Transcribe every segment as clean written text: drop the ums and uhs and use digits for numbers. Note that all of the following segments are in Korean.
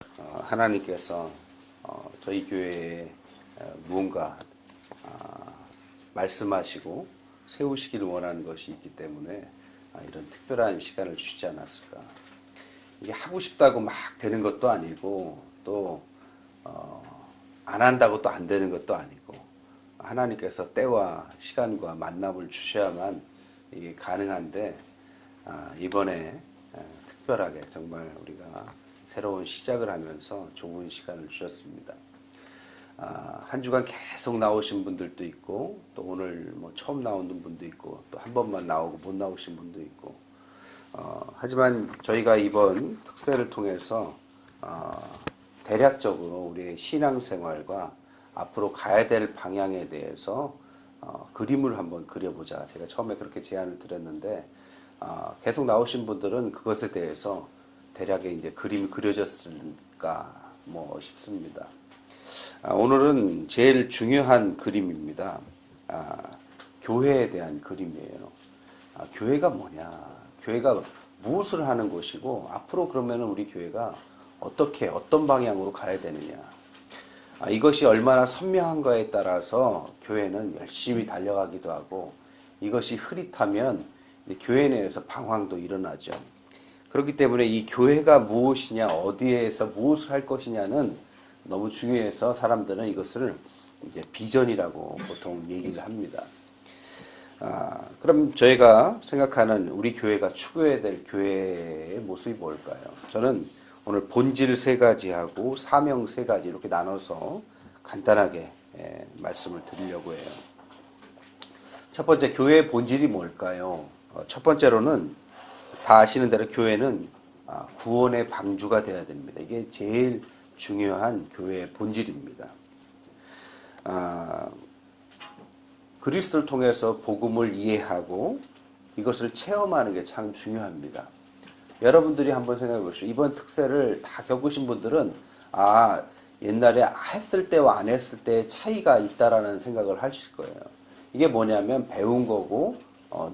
하나님께서 저희 교회에 무언가 말씀하시고 세우시기를 원하는 것이 있기 때문에 이런 특별한 시간을 주지 않았을까. 이게 하고 싶다고 막 되는 것도 아니고 또 안 한다고 또 안 되는 것도 아니고 하나님께서 때와 시간과 만남을 주셔야만 이게 가능한데 이번에 특별하게 정말 우리가 새로운 시작을 하면서 좋은 시간을 주셨습니다. 한 주간 계속 나오신 분들도 있고 또 오늘 뭐 처음 나오는 분도 있고 또 한 번만 나오고 못 나오신 분도 있고 하지만 저희가 이번 특세를 통해서 대략적으로 우리의 신앙생활과 앞으로 가야 될 방향에 대해서 그림을 한번 그려보자. 제가 처음에 그렇게 제안을 드렸는데 계속 나오신 분들은 그것에 대해서 대략의 이제 그림이 그려졌을까 싶습니다. 오늘은 제일 중요한 그림입니다. 교회에 대한 그림이에요. 교회가 뭐냐? 교회가 무엇을 하는 곳이고 앞으로 그러면 우리 교회가 어떤 방향으로 가야 되느냐? 이것이 얼마나 선명한가에 따라서 교회는 열심히 달려가기도 하고 이것이 흐릿하면 교회 내에서 방황도 일어나죠. 그렇기 때문에 이 교회가 무엇이냐, 어디에서 무엇을 할 것이냐는 너무 중요해서 사람들은 이것을 이제 비전이라고 보통 얘기를 합니다. 그럼 저희가 생각하는 우리 교회가 추구해야 될 교회의 모습이 뭘까요? 저는 오늘 본질 3가지하고 사명 3가지 이렇게 나눠서 간단하게 말씀을 드리려고 해요. 첫 번째, 교회의 본질이 뭘까요? 첫 번째로는 다 아시는 대로 교회는 구원의 방주가 되어야 됩니다. 이게 제일 중요한 교회의 본질입니다. 그리스도를 통해서 복음을 이해하고 이것을 체험하는 게 참 중요합니다. 여러분들이 한번 생각해 보시죠. 이번 특세를 다 겪으신 분들은 옛날에 했을 때와 안 했을 때의 차이가 있다라는 생각을 하실 거예요. 이게 뭐냐면 배운 거고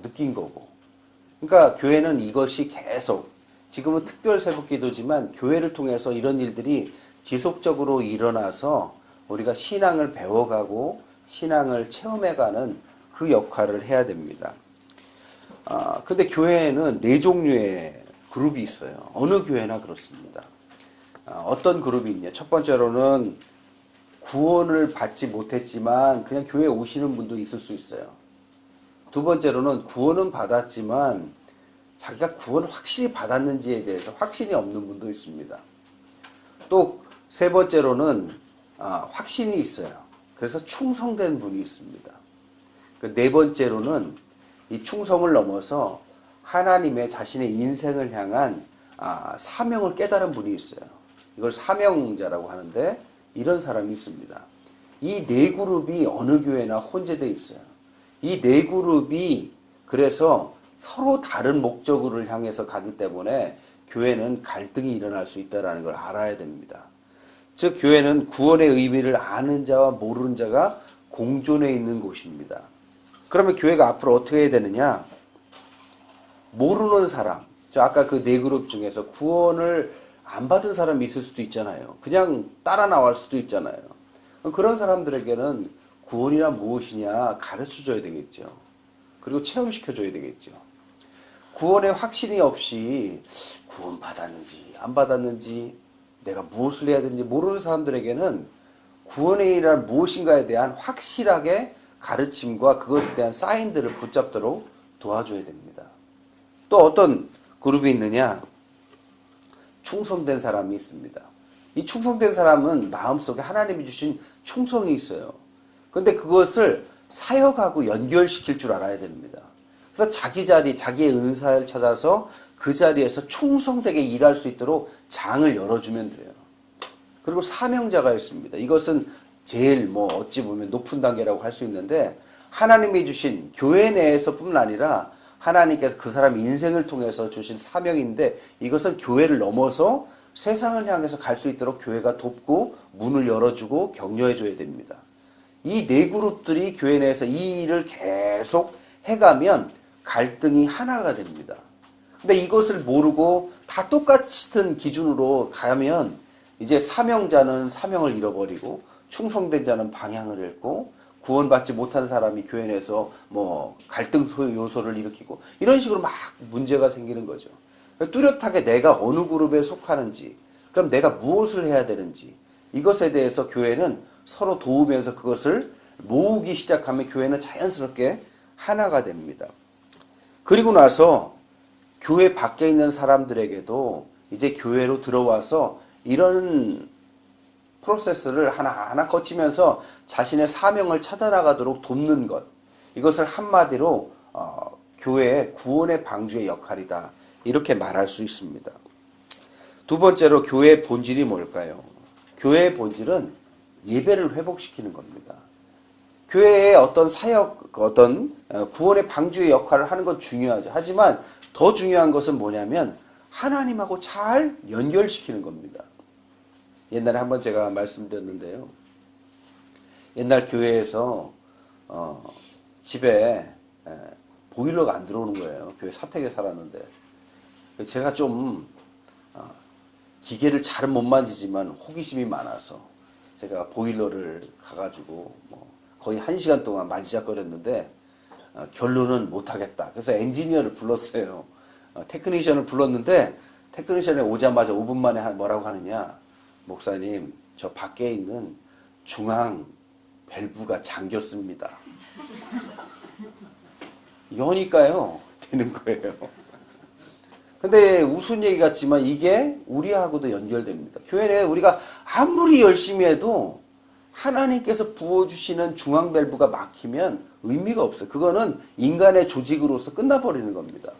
느낀 거고. 그러니까 교회는 이것이 계속 지금은 특별 새벽 기도지만 교회를 통해서 이런 일들이 지속적으로 일어나서 우리가 신앙을 배워가고 신앙을 체험해가는 그 역할을 해야 됩니다. 근데 교회에는 4종류의 그룹이 있어요. 어느 교회나 그렇습니다. 어떤 그룹이 있냐? 첫 번째로는 구원을 받지 못했지만 그냥 교회에 오시는 분도 있을 수 있어요. 두 번째로는 구원은 받았지만 자기가 구원을 확실히 받았는지에 대해서 확신이 없는 분도 있습니다. 또 세 번째로는 확신이 있어요. 그래서 충성된 분이 있습니다. 네 번째로는 이 충성을 넘어서 하나님의 자신의 인생을 향한 사명을 깨달은 분이 있어요. 이걸 사명자라고 하는데 이런 사람이 있습니다. 이 4그룹이 어느 교회나 혼재되어 있어요. 이 4그룹이 그래서 서로 다른 목적을 향해서 가기 때문에 교회는 갈등이 일어날 수 있다는 걸 알아야 됩니다. 즉 교회는 구원의 의미를 아는 자와 모르는 자가 공존해 있는 곳입니다. 그러면 교회가 앞으로 어떻게 해야 되느냐? 모르는 사람, 아까 그 4그룹 중에서 구원을 안 받은 사람이 있을 수도 있잖아요. 그냥 따라 나올 수도 있잖아요. 그런 사람들에게는 구원이란 무엇이냐 가르쳐줘야 되겠죠. 그리고 체험시켜줘야 되겠죠. 구원의 확신이 없이 구원 받았는지 안 받았는지 내가 무엇을 해야 되는지 모르는 사람들에게는 구원의 일이란 무엇인가에 대한 확실하게 가르침과 그것에 대한 사인들을 붙잡도록 도와줘야 됩니다. 또 어떤 그룹이 있느냐? 충성된 사람이 있습니다. 이 충성된 사람은 마음속에 하나님이 주신 충성이 있어요. 그런데 그것을 사역하고 연결시킬 줄 알아야 됩니다. 그래서 자기 자리, 자기의 은사를 찾아서 그 자리에서 충성되게 일할 수 있도록 장을 열어주면 돼요. 그리고 사명자가 있습니다. 이것은 제일 어찌 보면 높은 단계라고 할 수 있는데 하나님이 주신 교회 내에서뿐만 아니라 하나님께서 그 사람의 인생을 통해서 주신 사명인데 이것은 교회를 넘어서 세상을 향해서 갈 수 있도록 교회가 돕고 문을 열어주고 격려해줘야 됩니다. 이 4그룹들이 교회 내에서 이 일을 계속 해가면 갈등이 하나가 됩니다. 근데 이것을 모르고 다 똑같은 기준으로 가면 이제 사명자는 사명을 잃어버리고 충성된 자는 방향을 잃고 구원받지 못한 사람이 교회 내에서 뭐 갈등 요소를 일으키고 이런 식으로 막 문제가 생기는 거죠. 뚜렷하게 내가 어느 그룹에 속하는지, 그럼 내가 무엇을 해야 되는지, 이것에 대해서 교회는 서로 도우면서 그것을 모으기 시작하면 교회는 자연스럽게 하나가 됩니다. 그리고 나서 교회 밖에 있는 사람들에게도 이제 교회로 들어와서 이런 프로세스를 하나하나 거치면서 자신의 사명을 찾아나가도록 돕는 것, 이것을 한마디로 교회의 구원의 방주의 역할이다, 이렇게 말할 수 있습니다. 두 번째로 교회의 본질이 뭘까요? 교회의 본질은 예배를 회복시키는 겁니다. 교회의 어떤 사역, 어떤 구원의 방주의 역할을 하는 건 중요하죠. 하지만 더 중요한 것은 뭐냐면 하나님하고 잘 연결시키는 겁니다. 옛날에 한번 제가 말씀드렸는데요. 옛날 교회에서 집에 보일러가 안 들어오는 거예요. 교회 사택에 살았는데. 제가 좀 기계를 잘은 못 만지지만 호기심이 많아서 제가 보일러를 가가지고 거의 1시간 동안 만지작거렸는데 결론은 못하겠다. 그래서 엔지니어를 불렀어요. 테크니션을 불렀는데 테크니션이 오자마자 5분 만에 뭐라고 하느냐. 목사님, 저 밖에 있는 중앙 밸브가 잠겼습니다. 여니까요. 되는 거예요. 근데 우스운 얘기 같지만 이게 우리하고도 연결됩니다. 교회 내에 우리가 아무리 열심히 해도 하나님께서 부어주시는 중앙 밸브가 막히면 의미가 없어요. 그거는 인간의 조직으로서 끝나버리는 겁니다.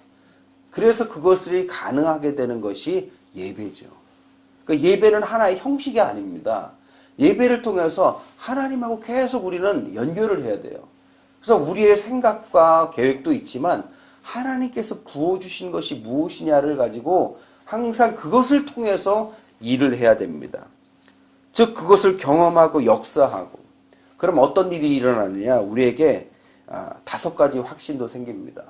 그래서 그것이 가능하게 되는 것이 예배죠. 그러니까 예배는 하나의 형식이 아닙니다. 예배를 통해서 하나님하고 계속 우리는 연결을 해야 돼요. 그래서 우리의 생각과 계획도 있지만 하나님께서 부어주신 것이 무엇이냐를 가지고 항상 그것을 통해서 일을 해야 됩니다. 즉 그것을 경험하고 역사하고, 그럼 어떤 일이 일어나느냐. 우리에게 5가지 확신도 생깁니다.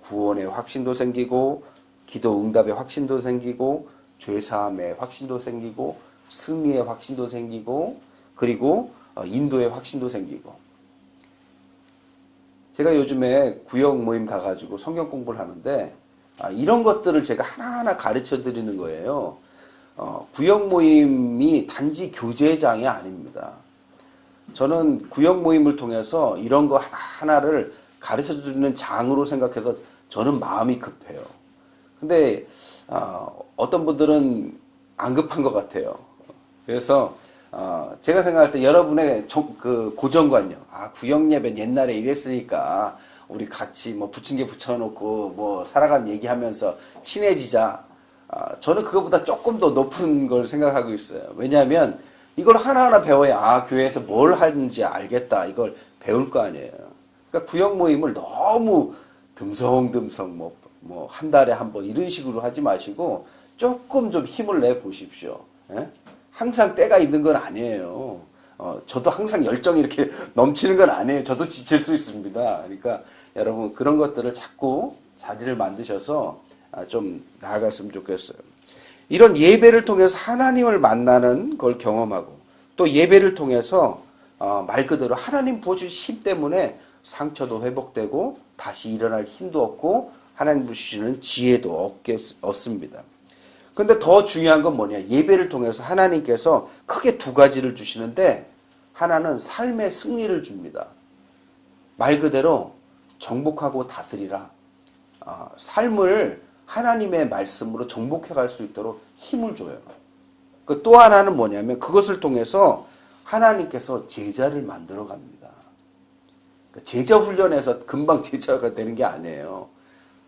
구원의 확신도 생기고, 기도 응답의 확신도 생기고, 죄사함의 확신도 생기고, 승리의 확신도 생기고, 그리고 인도의 확신도 생기고. 제가 요즘에 구역 모임 가가지고 성경 공부를 하는데 이런 것들을 제가 하나하나 가르쳐 드리는 거예요. 구역 모임이 단지 교제장이 아닙니다. 저는 구역 모임을 통해서 이런 거 하나하나를 가르쳐 드리는 장으로 생각해서 저는 마음이 급해요. 근데 어떤 분들은 안 급한 것 같아요. 그래서 제가 생각할 때 여러분의 그 고정관념, 구역 예배는 옛날에 이랬으니까 우리 같이 뭐 부침개 붙여놓고 뭐 살아가는 얘기하면서 친해지자. 저는 그것보다 조금 더 높은 걸 생각하고 있어요. 왜냐하면 이걸 하나하나 배워야 교회에서 뭘 하는지 알겠다. 이걸 배울 거 아니에요. 그러니까 구역 모임을 너무 듬성듬성 뭐 한 달에 한 번 이런 식으로 하지 마시고 조금 좀 힘을 내 보십시오. 예? 항상 때가 있는 건 아니에요. 저도 항상 열정이 이렇게 넘치는 건 아니에요. 저도 지칠 수 있습니다. 그러니까 여러분 그런 것들을 자꾸 자리를 만드셔서 좀 나아갔으면 좋겠어요. 이런 예배를 통해서 하나님을 만나는 걸 경험하고, 또 예배를 통해서 말 그대로 하나님 부어주신 힘 때문에 상처도 회복되고 다시 일어날 힘도 얻고 하나님 부어주시는 지혜도 얻습니다. 근데 더 중요한 건 뭐냐. 예배를 통해서 하나님께서 크게 2가지를 주시는데, 하나는 삶의 승리를 줍니다. 말 그대로 정복하고 다스리라. 삶을 하나님의 말씀으로 정복해 갈 수 있도록 힘을 줘요. 또 하나는 뭐냐면 그것을 통해서 하나님께서 제자를 만들어 갑니다. 제자 훈련에서 금방 제자가 되는 게 아니에요.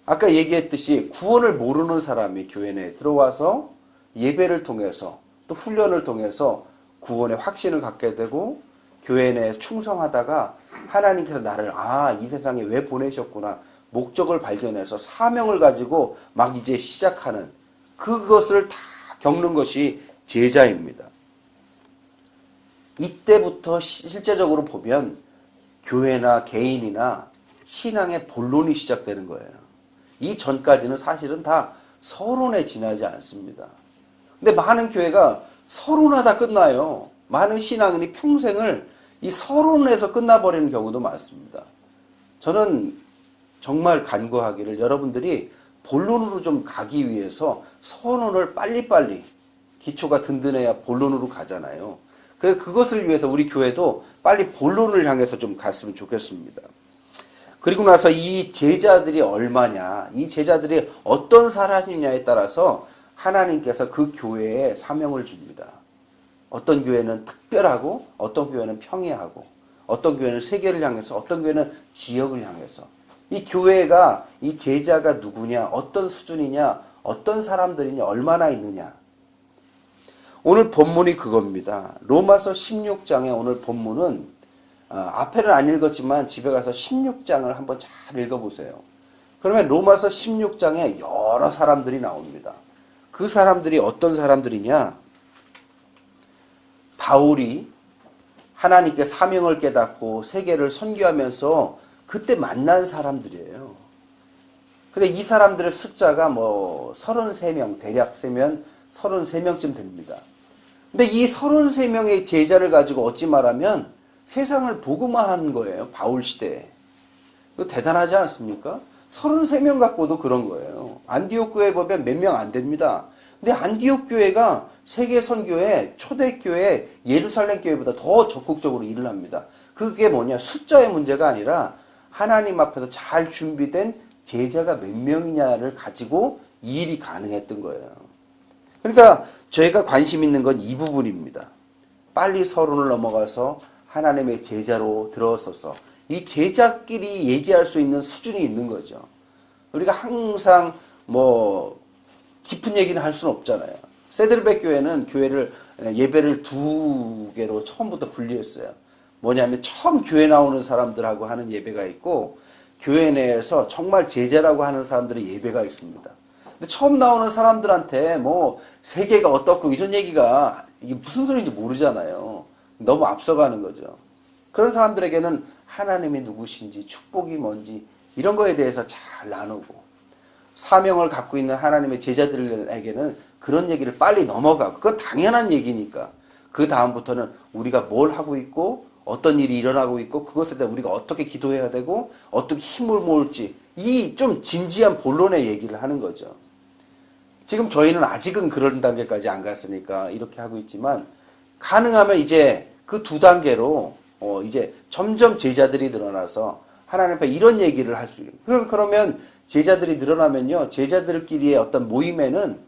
아까 얘기했듯이 구원을 모르는 사람이 교회 내에 들어와서 예배를 통해서 또 훈련을 통해서 구원의 확신을 갖게 되고, 교회 내에 충성하다가 하나님께서 나를 이 세상에 왜 보내셨구나, 목적을 발견해서 사명을 가지고 막 이제 시작하는 그것을 다 겪는 것이 제자입니다. 이때부터 실제적으로 보면 교회나 개인이나 신앙의 본론이 시작되는 거예요. 이 전까지는 사실은 다 서론에 지나지 않습니다. 근데 많은 교회가 서론하다 끝나요. 많은 신앙인이 평생을 이 서론에서 끝나버리는 경우도 많습니다. 저는 정말 간구하기를 여러분들이 본론으로 좀 가기 위해서 서론을 빨리빨리, 기초가 든든해야 본론으로 가잖아요. 그것을 위해서 우리 교회도 빨리 본론을 향해서 좀 갔으면 좋겠습니다. 그리고 나서 이 제자들이 얼마냐, 이 제자들이 어떤 사람이냐에 따라서 하나님께서 그 교회에 사명을 줍니다. 어떤 교회는 특별하고, 어떤 교회는 평이하고, 어떤 교회는 세계를 향해서, 어떤 교회는 지역을 향해서. 이 교회가, 이 제자가 누구냐, 어떤 수준이냐, 어떤 사람들이냐, 얼마나 있느냐. 오늘 본문이 그겁니다. 로마서 16장의 오늘 본문은 앞에는 안 읽었지만 집에 가서 16장을 한번 잘 읽어보세요. 그러면 로마서 16장에 여러 사람들이 나옵니다. 그 사람들이 어떤 사람들이냐? 바울이 하나님께 사명을 깨닫고 세계를 선교하면서 그때 만난 사람들이에요. 근데 이 사람들의 숫자가 33명, 대략 세면 33명쯤 됩니다. 근데 이 33명의 제자를 가지고 어찌 말하면 세상을 복음화한 거예요. 바울 시대에. 이거 대단하지 않습니까? 33명 갖고도 그런 거예요. 안디옥 교회 보면 몇 명 안 됩니다. 근데 안디옥 교회가 세계 선교회, 초대교회, 예루살렘 교회보다 더 적극적으로 일을 합니다. 그게 뭐냐? 숫자의 문제가 아니라 하나님 앞에서 잘 준비된 제자가 몇 명이냐를 가지고 이 일이 가능했던 거예요. 그러니까 저희가 관심 있는 건 이 부분입니다. 빨리 서론을 넘어가서 하나님의 제자로 들어서서 이 제자끼리 얘기할 수 있는 수준이 있는 거죠. 우리가 항상 깊은 얘기는 할 수는 없잖아요. 세들백 교회는 예배를 두 개로 처음부터 분리했어요. 뭐냐면 처음 교회 나오는 사람들하고 하는 예배가 있고 교회 내에서 정말 제자라고 하는 사람들의 예배가 있습니다. 근데 처음 나오는 사람들한테 세계가 어떻고 이런 얘기가 이게 무슨 소리인지 모르잖아요. 너무 앞서가는 거죠. 그런 사람들에게는 하나님이 누구신지 축복이 뭔지 이런 거에 대해서 잘 나누고 사명을 갖고 있는 하나님의 제자들에게는 그런 얘기를 빨리 넘어가고 그건 당연한 얘기니까 그 다음부터는 우리가 뭘 하고 있고 어떤 일이 일어나고 있고 그것에 대해 우리가 어떻게 기도해야 되고 어떻게 힘을 모을지 이 좀 진지한 본론의 얘기를 하는 거죠. 지금 저희는 아직은 그런 단계까지 안 갔으니까 이렇게 하고 있지만 가능하면 이제 그 두 단계로 이제 점점 제자들이 늘어나서 하나님 앞에 이런 얘기를 할 수 있어요. 그러면 제자들이 늘어나면요. 제자들끼리의 어떤 모임에는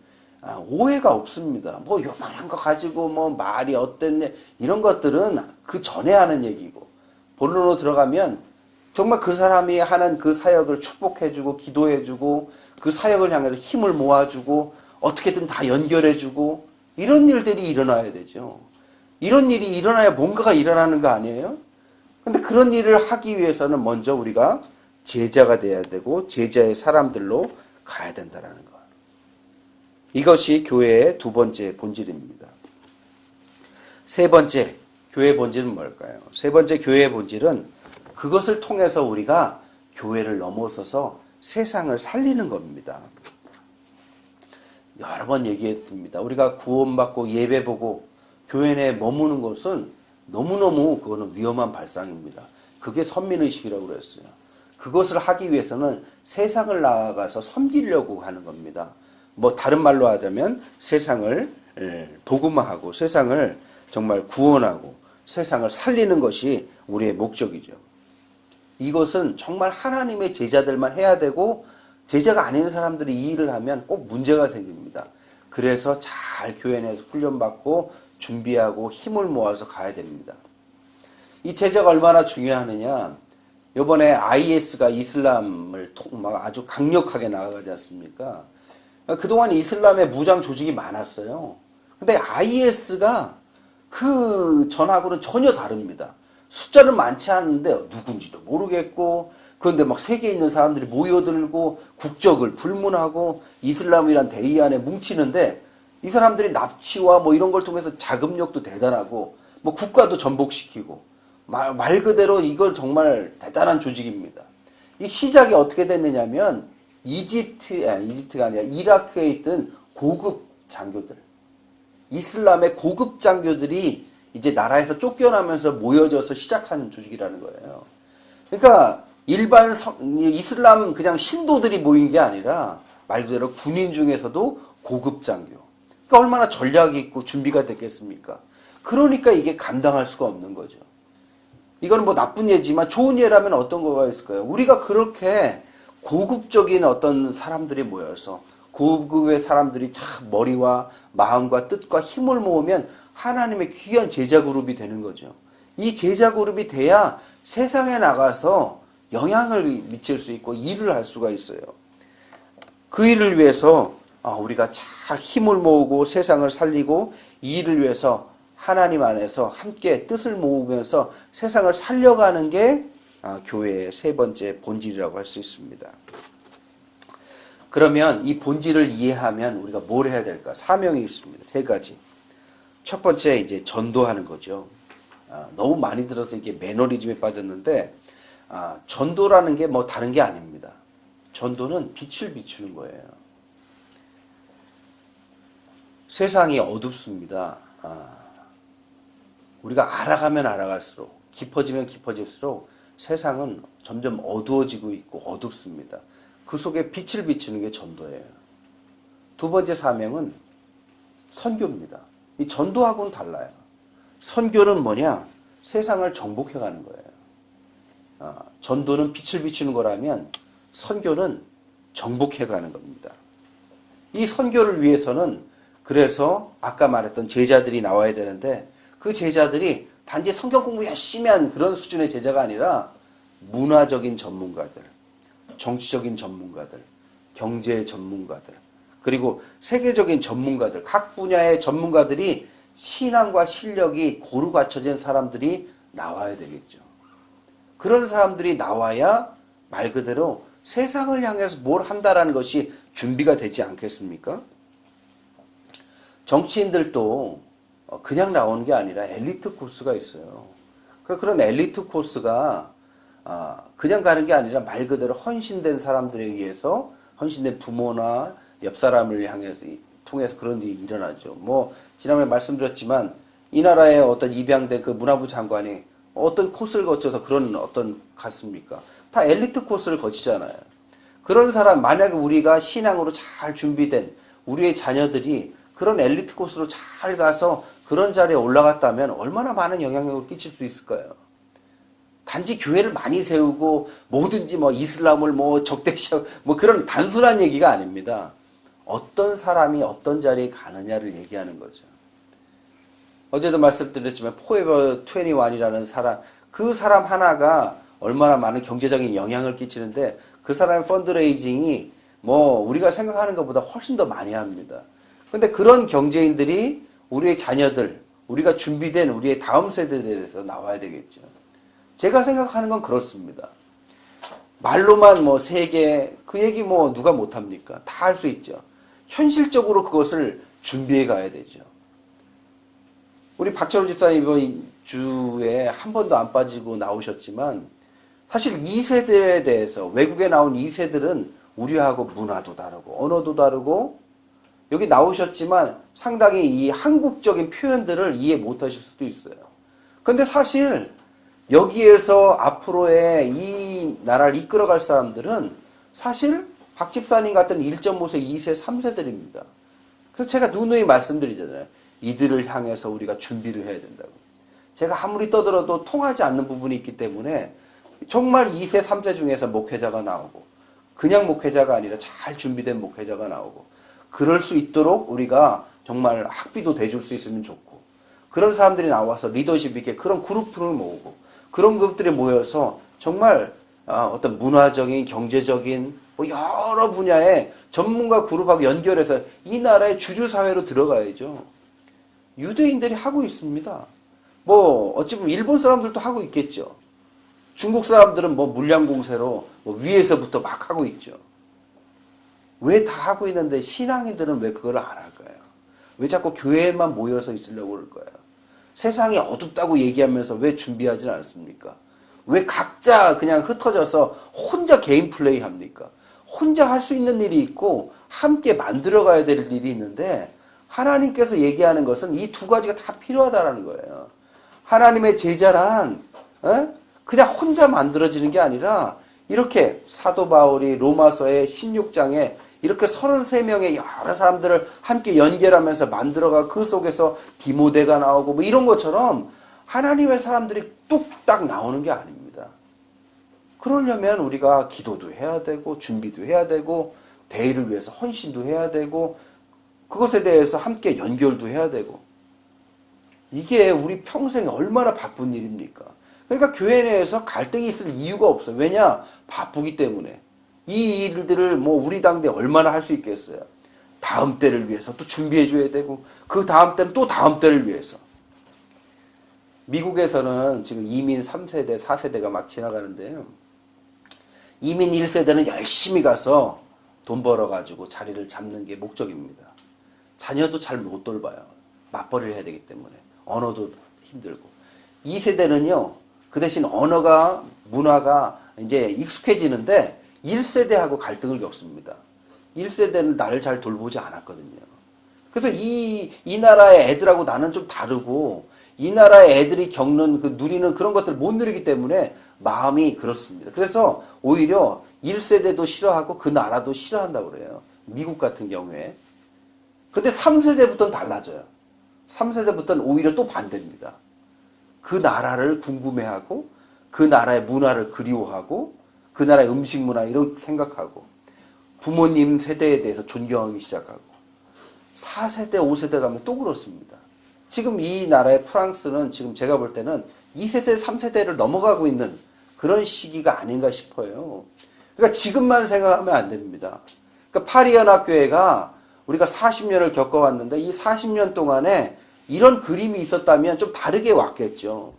오해가 없습니다. 요만한 거 가지고 말이 어땠네 이런 것들은 그 전에 하는 얘기고 본론으로 들어가면 정말 그 사람이 하는 그 사역을 축복해주고 기도해주고 그 사역을 향해서 힘을 모아주고 어떻게든 다 연결해주고 이런 일들이 일어나야 되죠. 이런 일이 일어나야 뭔가가 일어나는 거 아니에요? 근데 그런 일을 하기 위해서는 먼저 우리가 제자가 돼야 되고 제자의 사람들로 가야 된다는 것. 이것이 교회의 두 번째 본질입니다. 세 번째 교회의 본질은 뭘까요? 세 번째 교회의 본질은 그것을 통해서 우리가 교회를 넘어서서 세상을 살리는 겁니다. 여러 번 얘기했습니다. 우리가 구원받고 예배보고 교회 내에 머무는 것은 너무너무 그거는 위험한 발상입니다. 그게 선민의식이라고 그랬어요. 그것을 하기 위해서는 세상을 나아가서 섬기려고 하는 겁니다. 다른 말로 하자면 세상을 복음화하고 세상을 정말 구원하고 세상을 살리는 것이 우리의 목적이죠. 이것은 정말 하나님의 제자들만 해야 되고 제자가 아닌 사람들이 이 일을 하면 꼭 문제가 생깁니다. 그래서 잘 교회 내에서 훈련받고 준비하고 힘을 모아서 가야 됩니다. 이 제자가 얼마나 중요하느냐. 이번에 IS가 이슬람을 아주 강력하게 나아가지 않습니까? 그동안 이슬람의 무장 조직이 많았어요. 근데 IS가 그 전하고는 전혀 다릅니다. 숫자는 많지 않은데 누군지도 모르겠고 그런데 세계에 있는 사람들이 모여들고 국적을 불문하고 이슬람이란 대의 안에 뭉치는데 이 사람들이 납치와 이런 걸 통해서 자금력도 대단하고 국가도 전복시키고 말 그대로 이건 정말 대단한 조직입니다. 이 시작이 어떻게 됐느냐면 이집트가 아니라 이라크에 있던 고급 장교들 이슬람의 고급 장교들이 이제 나라에서 쫓겨나면서 모여져서 시작하는 조직이라는 거예요. 그러니까 일반 이슬람 그냥 신도들이 모인 게 아니라 말 그대로 군인 중에서도 고급 장교. 그러니까 얼마나 전략이 있고 준비가 됐겠습니까? 그러니까 이게 감당할 수가 없는 거죠. 이거는 뭐 나쁜 예지만 좋은 예라면 어떤 거가 있을까요? 우리가 그렇게 고급적인 어떤 사람들이 모여서 고급의 사람들이 참 머리와 마음과 뜻과 힘을 모으면 하나님의 귀한 제자 그룹이 되는 거죠. 이 제자 그룹이 돼야 세상에 나가서 영향을 미칠 수 있고 일을 할 수가 있어요. 그 일을 위해서 우리가 잘 힘을 모으고 세상을 살리고 이 일을 위해서 하나님 안에서 함께 뜻을 모으면서 세상을 살려가는 게 교회의 세 번째 본질이라고 할 수 있습니다. 그러면 이 본질을 이해하면 우리가 뭘 해야 될까? 사명이 있습니다. 세 가지. 첫 번째 이제 전도하는 거죠. 너무 많이 들어서 이게 매너리즘에 빠졌는데 전도라는 게 뭐 다른 게 아닙니다. 전도는 빛을 비추는 거예요. 세상이 어둡습니다. 우리가 알아가면 알아갈수록 깊어지면 깊어질수록 세상은 점점 어두워지고 있고 어둡습니다. 그 속에 빛을 비추는 게 전도예요. 두 번째 사명은 선교입니다. 이 전도하고는 달라요. 선교는 뭐냐? 세상을 정복해가는 거예요. 전도는 빛을 비추는 거라면 선교는 정복해가는 겁니다. 이 선교를 위해서는 그래서 아까 말했던 제자들이 나와야 되는데 그 제자들이 단지 성경 공부 열심히 한 그런 수준의 제자가 아니라 문화적인 전문가들, 정치적인 전문가들, 경제 전문가들, 그리고 세계적인 전문가들, 각 분야의 전문가들이 신앙과 실력이 고루 갖춰진 사람들이 나와야 되겠죠. 그런 사람들이 나와야 말 그대로 세상을 향해서 뭘 한다라는 것이 준비가 되지 않겠습니까? 정치인들도 그냥 나오는 게 아니라 엘리트 코스가 있어요. 그런 엘리트 코스가 그냥 가는 게 아니라 말 그대로 헌신된 사람들에 의해서 헌신된 부모나 옆 사람을 향해서 통해서 그런 일이 일어나죠. 뭐 지난번에 말씀드렸지만 이 나라의 어떤 입양된 그 문화부 장관이 어떤 코스를 거쳐서 그런 어떤 갔습니까? 다 엘리트 코스를 거치잖아요. 그런 사람 만약에 우리가 신앙으로 잘 준비된 우리의 자녀들이 그런 엘리트 코스로 잘 가서 그런 자리에 올라갔다면 얼마나 많은 영향력을 끼칠 수 있을까요? 단지 교회를 많이 세우고 뭐든지 뭐 이슬람을 뭐 적대시하고 뭐 그런 단순한 얘기가 아닙니다. 어떤 사람이 어떤 자리에 가느냐를 얘기하는 거죠. 어제도 말씀드렸지만 포에버 21이라는 사람, 그 사람 하나가 얼마나 많은 경제적인 영향을 끼치는데 그 사람의 펀드레이징이 뭐 우리가 생각하는 것보다 훨씬 더 많이 합니다. 그런데 그런 경제인들이 우리의 자녀들, 우리가 준비된 우리의 다음 세대에 대해서 나와야 되겠죠. 제가 생각하는 건 그렇습니다. 말로만 뭐 세계, 그 얘기 뭐 누가 못합니까? 다 할 수 있죠. 현실적으로 그것을 준비해 가야 되죠. 우리 박철호 집사님 이번 주에 한 번도 안 빠지고 나오셨지만 사실 2세들에 대해서 외국에 나온 2세들은 우리하고 문화도 다르고 언어도 다르고 여기 나오셨지만 상당히 이 한국적인 표현들을 이해 못하실 수도 있어요. 그런데 사실 여기에서 앞으로의 이 나라를 이끌어갈 사람들은 사실 박 집사님 같은 1.5세, 2세, 3세들입니다. 그래서 제가 누누이 말씀드리잖아요. 이들을 향해서 우리가 준비를 해야 된다고. 제가 아무리 떠들어도 통하지 않는 부분이 있기 때문에 정말 2세, 3세 중에서 목회자가 나오고 그냥 목회자가 아니라 잘 준비된 목회자가 나오고 그럴 수 있도록 우리가 정말 학비도 대줄 수 있으면 좋고 그런 사람들이 나와서 리더십 있게 그런 그룹을 모으고 그런 그룹들이 모여서 정말 어떤 문화적인 경제적인 뭐 여러 분야의 전문가 그룹하고 연결해서 이 나라의 주류 사회로 들어가야죠. 유대인들이 하고 있습니다. 뭐 어찌 보면 일본 사람들도 하고 있겠죠. 중국 사람들은 뭐 물량 공세로 뭐 위에서부터 막 하고 있죠. 왜 다 하고 있는데 신앙인들은 왜 그걸 안 할까요? 왜 자꾸 교회에만 모여서 있으려고 그럴까요? 세상이 어둡다고 얘기하면서 왜 준비하지 않습니까? 왜 각자 그냥 흩어져서 혼자 개인 플레이 합니까? 혼자 할 수 있는 일이 있고 함께 만들어가야 될 일이 있는데 하나님께서 얘기하는 것은 이 두 가지가 다 필요하다라는 거예요. 하나님의 제자란 그냥 혼자 만들어지는 게 아니라 이렇게 사도 바울이 로마서의 16장에 이렇게 33명의 여러 사람들을 함께 연결하면서 만들어가 그 속에서 디모데가 나오고 뭐 이런 것처럼 하나님의 사람들이 뚝딱 나오는 게 아닙니다. 그러려면 우리가 기도도 해야 되고 준비도 해야 되고 대의를 위해서 헌신도 해야 되고 그것에 대해서 함께 연결도 해야 되고 이게 우리 평생에 얼마나 바쁜 일입니까? 그러니까 교회 내에서 갈등이 있을 이유가 없어요. 왜냐? 바쁘기 때문에. 이 일들을 뭐 우리 당대 얼마나 할 수 있겠어요. 다음 때를 위해서 또 준비해 줘야 되고 그 다음 때는 또 다음 때를 위해서. 미국에서는 지금 이민 3세대, 4세대가 막 지나가는데요. 이민 1세대는 열심히 가서 돈 벌어가지고 자리를 잡는 게 목적입니다. 자녀도 잘 못 돌봐요. 맞벌이를 해야 되기 때문에. 언어도 힘들고. 2세대는요, 그 대신 언어가, 문화가 이제 익숙해지는데 1세대하고 갈등을 겪습니다. 1세대는 나를 잘 돌보지 않았거든요. 그래서 이 나라의 애들하고 나는 좀 다르고 이 나라의 애들이 겪는 그 누리는 그런 것들을 못 누리기 때문에 마음이 그렇습니다. 그래서 오히려 1세대도 싫어하고 그 나라도 싫어한다고 그래요. 미국 같은 경우에. 근데 3세대부터는 달라져요. 3세대부터는 오히려 또 반대입니다. 그 나라를 궁금해하고 그 나라의 문화를 그리워하고 그 나라의 음식 문화 이렇게 생각하고 부모님 세대에 대해서 존경하기 시작하고 4세대, 5세대 가면 또 그렇습니다. 지금 이 나라의 프랑스는 지금 제가 볼 때는 2세대, 3세대를 넘어가고 있는 그런 시기가 아닌가 싶어요. 그러니까 지금만 생각하면 안 됩니다. 그러니까 파리연합교회가 우리가 40년을 겪어왔는데 이 40년 동안에 이런 그림이 있었다면 좀 다르게 왔겠죠.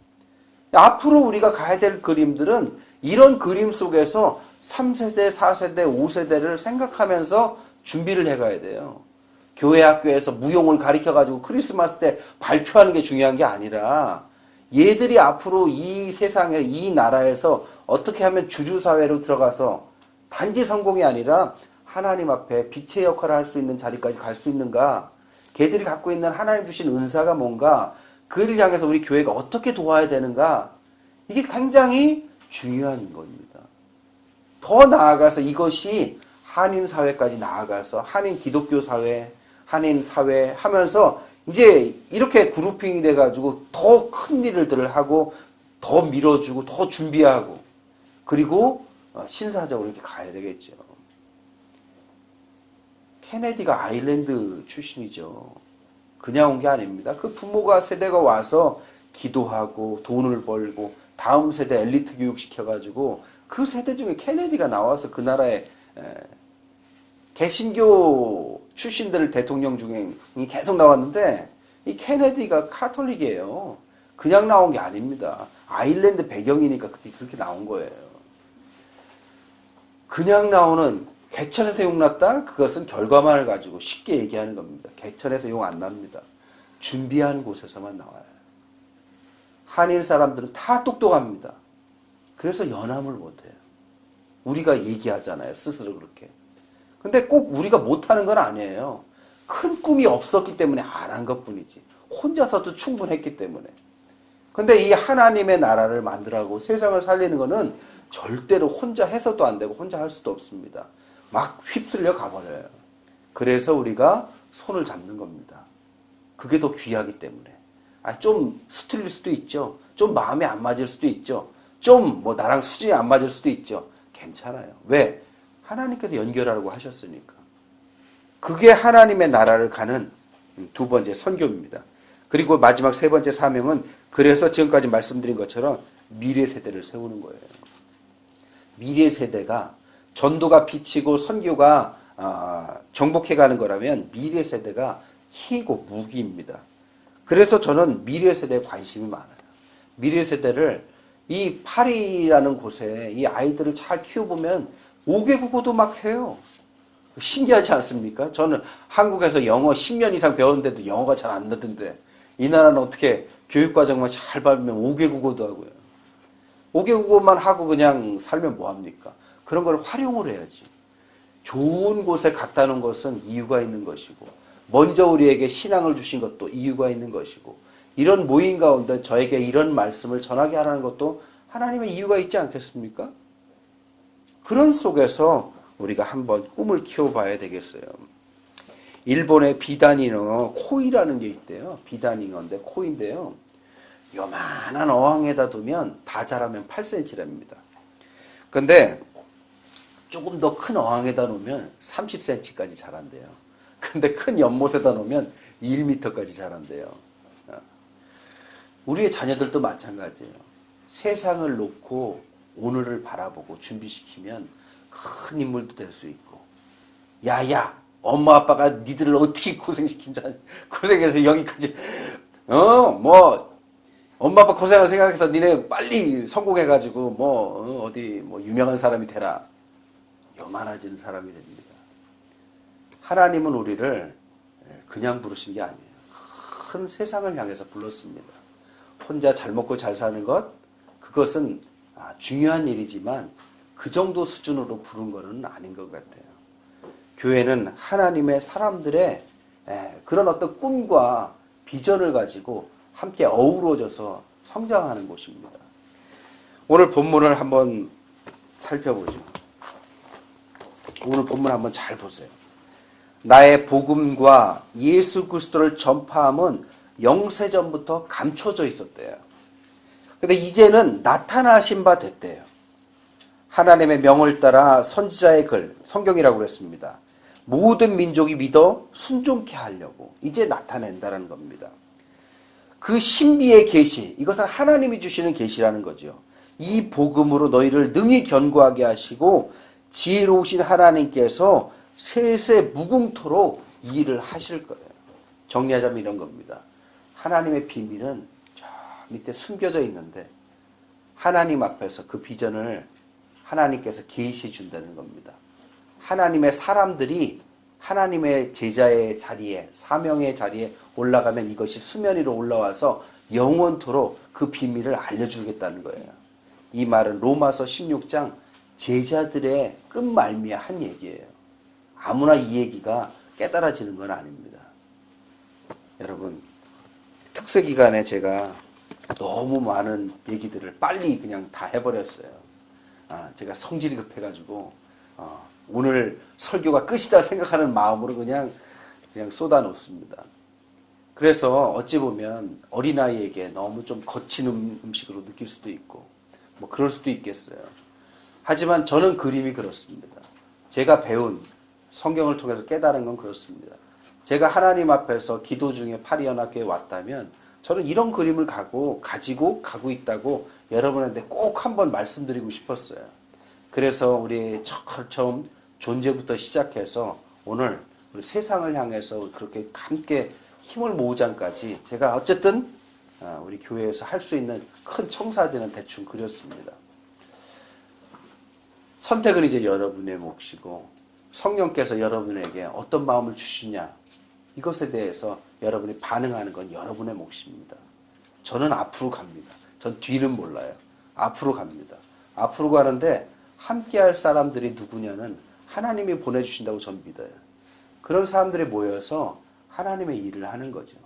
앞으로 우리가 가야 될 그림들은 이런 그림 속에서 3세대, 4세대, 5세대를 생각하면서 준비를 해가야 돼요. 교회 학교에서 무용을 가르쳐가지고 크리스마스 때 발표하는 게 중요한 게 아니라 얘들이 앞으로 이 세상에 이 나라에서 어떻게 하면 주주사회로 들어가서 단지 성공이 아니라 하나님 앞에 빛의 역할을 할 수 있는 자리까지 갈 수 있는가? 걔들이 갖고 있는 하나님 주신 은사가 뭔가? 그를 향해서 우리 교회가 어떻게 도와야 되는가? 이게 굉장히 중요한 겁니다. 더 나아가서 이것이 한인 사회까지 나아가서 한인 기독교 사회, 한인 사회 하면서 이제 이렇게 그룹핑이 돼가지고 더 큰 일들을 하고 더 밀어주고 더 준비하고 그리고 신사적으로 이렇게 가야 되겠죠. 케네디가 아일랜드 출신이죠. 그냥 온 게 아닙니다. 그 부모가 세대가 와서 기도하고 돈을 벌고 다음 세대 엘리트 교육 시켜가지고 그 세대 중에 케네디가 나와서 그 나라에 개신교 출신들 대통령 중에 계속 나왔는데 이 케네디가 카톨릭이에요. 그냥 나온 게 아닙니다. 아일랜드 배경이니까 그렇게 나온 거예요. 그냥 나오는 개천에서 용 났다? 그것은 결과만을 가지고 쉽게 얘기하는 겁니다. 개천에서 용 안 납니다. 준비한 곳에서만 나와요. 한인 사람들은 다 똑똑합니다. 그래서 연함을 못해요. 우리가 얘기하잖아요. 스스로 그렇게. 근데 꼭 우리가 못하는 건 아니에요. 큰 꿈이 없었기 때문에 안 한 것뿐이지. 혼자서도 충분했기 때문에. 근데 이 하나님의 나라를 만들라고 세상을 살리는 거는 절대로 혼자 해서도 안 되고 혼자 할 수도 없습니다. 막 휩쓸려 가버려요. 그래서 우리가 손을 잡는 겁니다. 그게 더 귀하기 때문에. 좀 수틀릴 수도 있죠. 좀 마음에 안 맞을 수도 있죠. 좀 뭐 나랑 수준이 안 맞을 수도 있죠. 괜찮아요. 왜? 하나님께서 연결하라고 하셨으니까. 그게 하나님의 나라를 가는 두 번째 선교입니다. 그리고 마지막 세 번째 사명은 그래서 지금까지 말씀드린 것처럼 미래 세대를 세우는 거예요. 미래 세대가 전도가 비치고 선교가 정복해가는 거라면 미래 세대가 희고 무기입니다. 그래서 저는 미래 세대에 관심이 많아요. 미래 세대를 이 파리라는 곳에 이 아이들을 잘 키워보면 5개 국어도 막 해요. 신기하지 않습니까? 저는 한국에서 영어 10년 이상 배웠는데도 영어가 잘 안 나던데 이 나라는 어떻게 교육과정만 잘 밟으면 5개 국어도 하고요. 5개 국어만 하고 그냥 살면 뭐합니까? 그런 걸 활용을 해야지. 좋은 곳에 갔다는 것은 이유가 있는 것이고 먼저 우리에게 신앙을 주신 것도 이유가 있는 것이고, 이런 모임 가운데 저에게 이런 말씀을 전하게 하라는 것도 하나님의 이유가 있지 않겠습니까? 그런 속에서 우리가 한번 꿈을 키워봐야 되겠어요. 일본의 비단잉어 코이라는 게 있대요. 비단잉어인데 코인데요. 요만한 어항에다 두면 다 자라면 8cm랍니다. 근데 조금 더 큰 어항에다 놓으면 30cm까지 자란대요. 근데 큰 연못에다 놓으면 1m까지 자란대요. 우리의 자녀들도 마찬가지예요. 세상을 놓고 오늘을 바라보고 준비시키면 큰 인물도 될 수 있고, 야야 엄마 아빠가 니들을 어떻게 고생시킨지 고생해서 여기까지 뭐 엄마 아빠 고생을 생각해서 니네 빨리 성공해가지고 어디 유명한 사람이 되라. 요만해지는 사람이 됩니다. 하나님은 우리를 그냥 부르신 게 아니에요. 큰 세상을 향해서 불렀습니다. 혼자 잘 먹고 잘 사는 것, 그것은 중요한 일이지만 그 정도 수준으로 부른 것은 아닌 것 같아요. 교회는 하나님의 사람들의 그런 어떤 꿈과 비전을 가지고 함께 어우러져서 성장하는 곳입니다. 오늘 본문을 한번 살펴보죠. 오늘 본문 한번 잘 보세요. 나의 복음과 예수 그리스도를 전파함은 영세전부터 감춰져 있었대요. 근데 이제는 나타나신 바 됐대요. 하나님의 명을 따라 선지자의 글, 성경이라고 그랬습니다. 모든 민족이 믿어 순종케 하려고 이제 나타낸다는 겁니다. 그 신비의 계시, 이것은 하나님이 주시는 계시라는 거죠. 이 복음으로 너희를 능히 견고하게 하시고 지혜로우신 하나님께서 세세 무궁토록 일을 하실 거예요. 정리하자면 이런 겁니다. 하나님의 비밀은 저 밑에 숨겨져 있는데 하나님 앞에서 그 비전을 하나님께서 계시해 준다는 겁니다. 하나님의 사람들이 하나님의 제자의 자리에, 사명의 자리에 올라가면 이것이 수면 위로 올라와서 영원토록 그 비밀을 알려주겠다는 거예요. 이 말은 로마서 16장 제자들의 끝말미에 한 얘기예요. 아무나 이 얘기가 깨달아지는 건 아닙니다. 여러분, 특세 기간에 제가 너무 많은 얘기들을 빨리 그냥 다 해버렸어요. 제가 성질이 급해가지고 오늘 설교가 끝이다 생각하는 마음으로 그냥 쏟아놓습니다. 그래서 어찌 보면 어린아이에게 너무 좀 거친 음식으로 느낄 수도 있고 뭐 그럴 수도 있겠어요. 하지만 저는 그림이 그렇습니다. 제가 배운 성경을 통해서 깨달은 건 그렇습니다. 제가 하나님 앞에서 기도 중에 파리연합교회에 왔다면 저는 이런 그림을 가지고 가고 있다고 여러분한테 꼭 한번 말씀드리고 싶었어요. 그래서 우리 처음 존재부터 시작해서 오늘 우리 세상을 향해서 그렇게 함께 힘을 모으자까지 제가 어쨌든 우리 교회에서 할 수 있는 큰 청사진은 대충 그렸습니다. 선택은 이제 여러분의 몫이고 성령께서 여러분에게 어떤 마음을 주시냐 이것에 대해서 여러분이 반응하는 건 여러분의 몫입니다. 저는 앞으로 갑니다. 전 뒤는 몰라요. 앞으로 갑니다. 앞으로 가는데 함께할 사람들이 누구냐는 하나님이 보내주신다고 전 믿어요. 그런 사람들이 모여서 하나님의 일을 하는 거죠.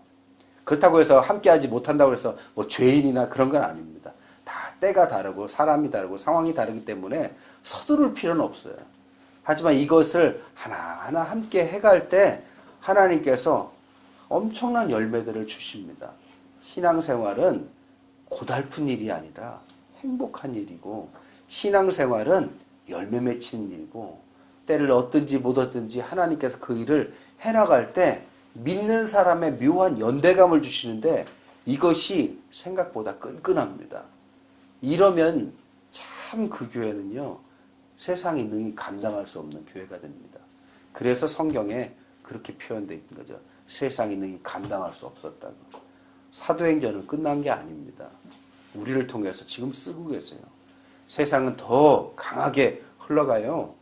그렇다고 해서 함께하지 못한다고 해서 뭐 죄인이나 그런 건 아닙니다. 다 때가 다르고 사람이 다르고 상황이 다르기 때문에 서두를 필요는 없어요. 하지만 이것을 하나하나 함께 해갈 때 하나님께서 엄청난 열매들을 주십니다. 신앙생활은 고달픈 일이 아니라 행복한 일이고 신앙생활은 열매 맺히는 일이고 때를 얻든지 못 얻든지 하나님께서 그 일을 해나갈 때 믿는 사람의 묘한 연대감을 주시는데 이것이 생각보다 끈끈합니다. 이러면 참 그 교회는요 세상이 능히 감당할 수 없는 교회가 됩니다. 그래서 성경에 그렇게 표현되어 있는 거죠. 세상이 능히 감당할 수 없었다고. 사도행전은 끝난 게 아닙니다. 우리를 통해서 지금 쓰고 계세요. 세상은 더 강하게 흘러가요.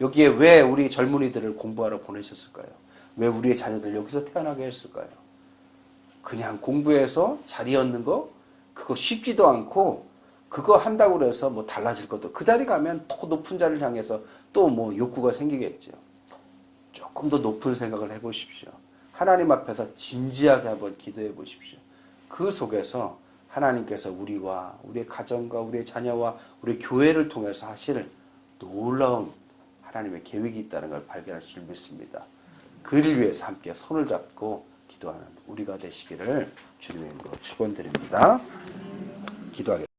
여기에 왜 우리 젊은이들을 공부하러 보내셨을까요? 왜 우리의 자녀들 여기서 태어나게 했을까요? 그냥 공부해서 자리 얻는 거 그거 쉽지도 않고 그거 한다고 해서 뭐 달라질 것도 그 자리 가면 더 높은 자리를 향해서 또 뭐 욕구가 생기겠죠. 조금 더 높은 생각을 해보십시오. 하나님 앞에서 진지하게 한번 기도해 보십시오. 그 속에서 하나님께서 우리와 우리의 가정과 우리의 자녀와 우리 교회를 통해서 하실 놀라운 하나님의 계획이 있다는 걸 발견할 줄 믿습니다. 그를 위해서 함께 손을 잡고 기도하는 우리가 되시기를 주님의 이름으로 축원드립니다. 기도하겠습니다.